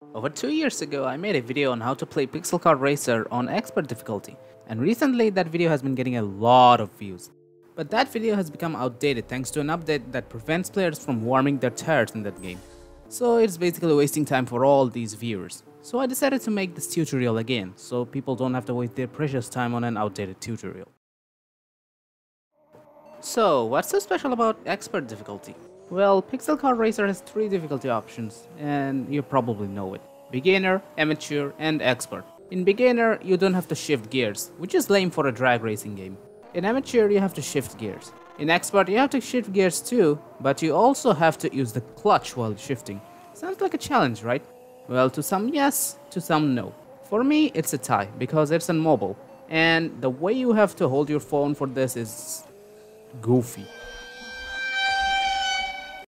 Over 2 years ago, I made a video on how to play Pixel Car Racer on expert difficulty, and recently that video has been getting a lot of views. But that video has become outdated thanks to an update that prevents players from warming their tires in that game. So it's basically wasting time for all these viewers. So I decided to make this tutorial again, so people don't have to waste their precious time on an outdated tutorial. So, what's so special about expert difficulty? Well, Pixel Car Racer has 3 difficulty options, and you probably know it. Beginner, Amateur, and Expert. In Beginner, you don't have to shift gears, which is lame for a drag racing game. In Amateur, you have to shift gears. In Expert, you have to shift gears too, but you also have to use the clutch while shifting. Sounds like a challenge, right? Well, to some yes, to some no. For me, it's a tie, because it's on mobile, and the way you have to hold your phone for this is goofy.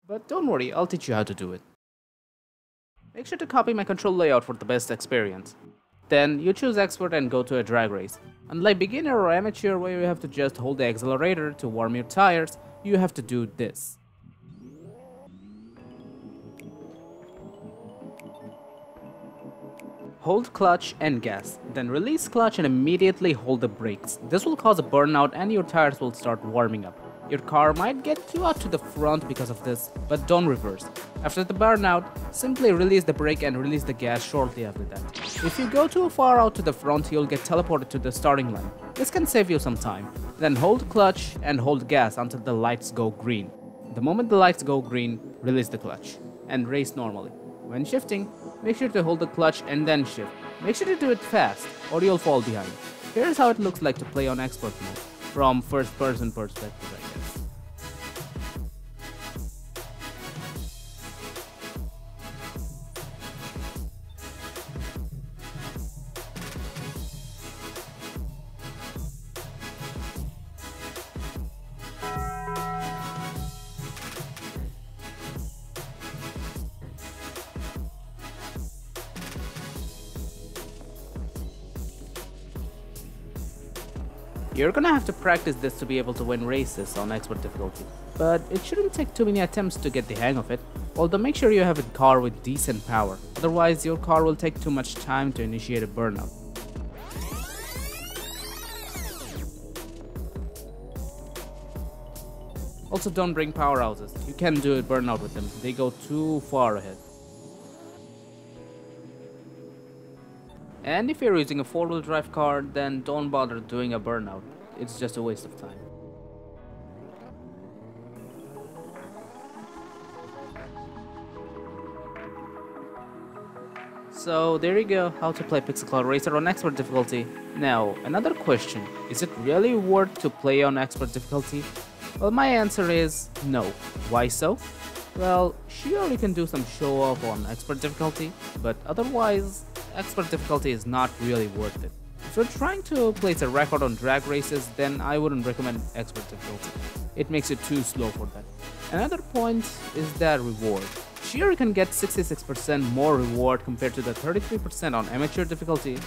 But don't worry, I'll teach you how to do it. Make sure to copy my control layout for the best experience. Then you choose Expert and go to a drag race. Unlike Beginner or Amateur where you have to just hold the accelerator to warm your tires, you have to do this. Hold clutch and gas, then release clutch and immediately hold the brakes. This will cause a burnout and your tires will start warming up. Your car might get too out to the front because of this, but don't reverse. After the burnout, simply release the brake and release the gas shortly after that. If you go too far out to the front, you'll get teleported to the starting line. This can save you some time. Then hold clutch and hold gas until the lights go green. The moment the lights go green, release the clutch and race normally. When shifting, make sure to hold the clutch and then shift. Make sure to do it fast or you'll fall behind. Here's how it looks like to play on expert mode, from first person perspective, I guess. You're gonna have to practice this to be able to win races on expert difficulty, but it shouldn't take too many attempts to get the hang of it, although make sure you have a car with decent power, otherwise your car will take too much time to initiate a burnout. Also, don't bring powerhouses, you can't do a burnout with them, they go too far ahead. And if you're using a 4-wheel drive car, then don't bother doing a burnout. It's just a waste of time. So there you go, how to play Pixel Car Racer on expert difficulty. Now, another question, is it really worth to play on expert difficulty? Well, my answer is no. Why so? Well, sure you can do some show off on expert difficulty, but otherwise, expert difficulty is not really worth it. If you're trying to place a record on drag races, then I wouldn't recommend expert difficulty. It makes it too slow for that. Another point is the reward. Sure you can get 66% more reward compared to the 33% on amateur difficulty,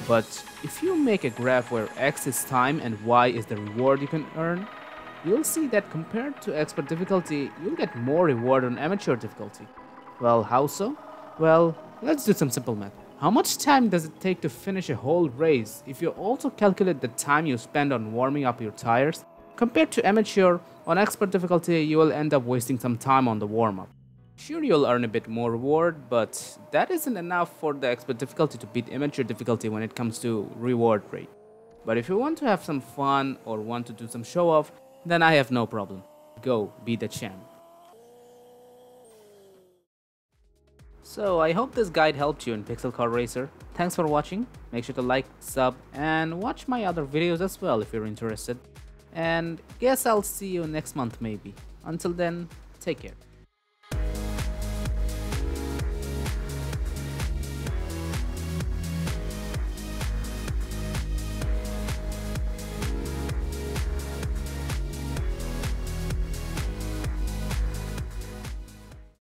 but if you make a graph where X is time and Y is the reward you can earn, you'll see that compared to expert difficulty, you'll get more reward on amateur difficulty. Well, how so? Well, let's do some simple math. How much time does it take to finish a whole race if you also calculate the time you spend on warming up your tires? Compared to amateur, on expert difficulty you will end up wasting some time on the warm-up. Sure, you'll earn a bit more reward, but that isn't enough for the expert difficulty to beat amateur difficulty when it comes to reward rate. But if you want to have some fun or want to do some show-off, then I have no problem. Go, be the champ. So I hope this guide helped you in Pixel Car Racer. Thanks for watching. Make sure to like, sub, and watch my other videos as well if you're interested. And guess I'll see you next month maybe. Until then, take care.